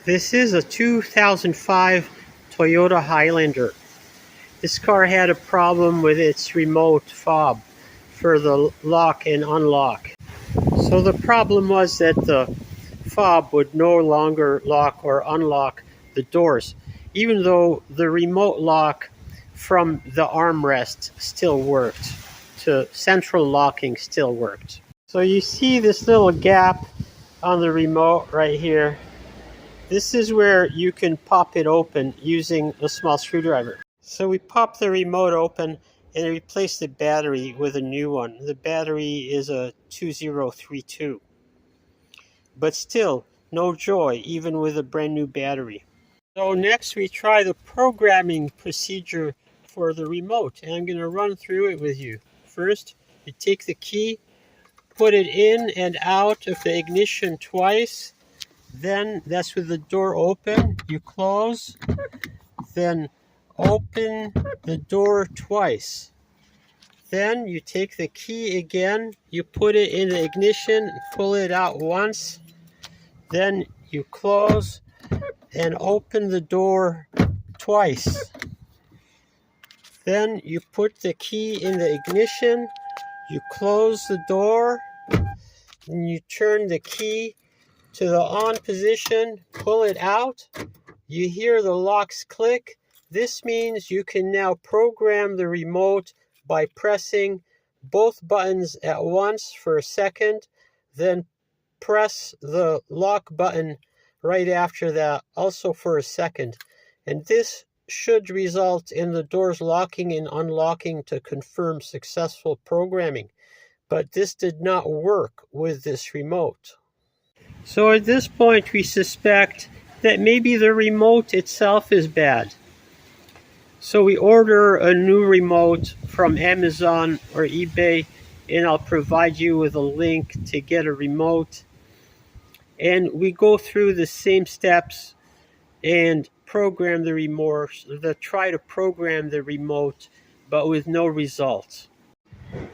This is a 2005 Toyota Highlander. This car had a problem with its remote fob for the lock and unlock. So the problem was that the fob would no longer lock or unlock the doors, even though the remote lock from the armrest still worked. To central locking still worked. So you see this little gap on the remote right here. This is where you can pop it open using a small screwdriver. So we pop the remote open and replace the battery with a new one. The battery is a 2032. But still, no joy, even with a brand new battery. So next we try the programming procedure for the remote, and I'm going to run through it with you. First, you take the key, put it in and out of the ignition twice. Then that's with the door open. You close, then open the door twice. Then you take the key again, you put it in the ignition, pull it out once. Then you close and open the door twice. Then you put the key in the ignition, you close the door, and you turn the key to the on position, pull it out. You hear the locks click. This means you can now program the remote by pressing both buttons at once for a second, then press the lock button right after that, also for a second. And this should result in the doors locking and unlocking to confirm successful programming. But this did not work with this remote. So at this point we suspect that maybe the remote itself is bad. So we order a new remote from Amazon or eBay, and I'll provide you with a link to get a remote. And we go through the same steps and program the remote, try to program the remote, but with no results.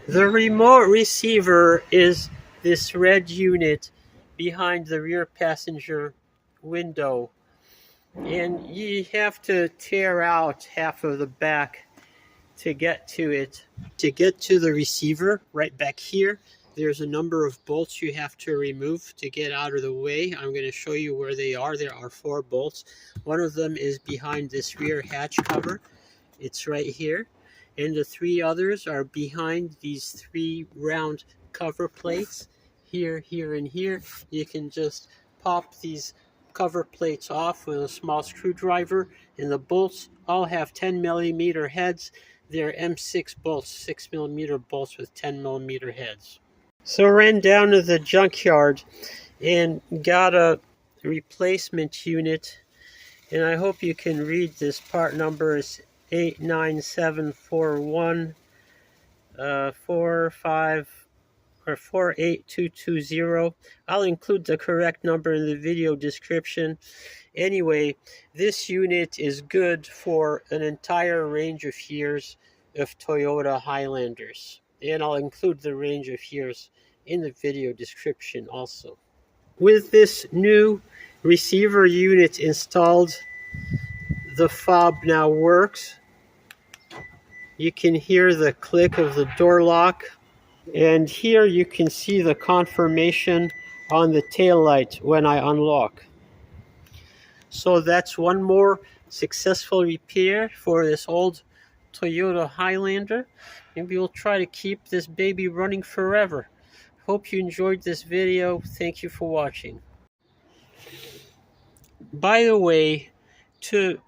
The remote receiver is this red unit behind the rear passenger window, and you have to tear out half of the back to get to it. To get to the receiver, right back here, there's a number of bolts you have to remove to get out of the way. I'm going to show you where they are. There are 4 bolts. One of them is behind this rear hatch cover. It's right here. And the 3 others are behind these 3 round cover plates. Here, here, and here. You can just pop these cover plates off with a small screwdriver, and the bolts all have 10mm heads. They're M6 bolts, 6mm bolts with 10mm heads. So I ran down to the junkyard and got a replacement unit, and I hope you can read this. Part number is 89741 48220. I'll include the correct number in the video description. Anyway, this unit is good for an entire range of years of Toyota Highlanders, and I'll include the range of years in the video description also. With this new receiver unit installed, the fob now works. You can hear the click of the door lock. And here you can see the confirmation on the tail light when I unlock. So that's one more successful repair for this old Toyota Highlander. Maybe we'll try to keep this baby running forever. Hope you enjoyed this video. Thank you for watching. By the way, to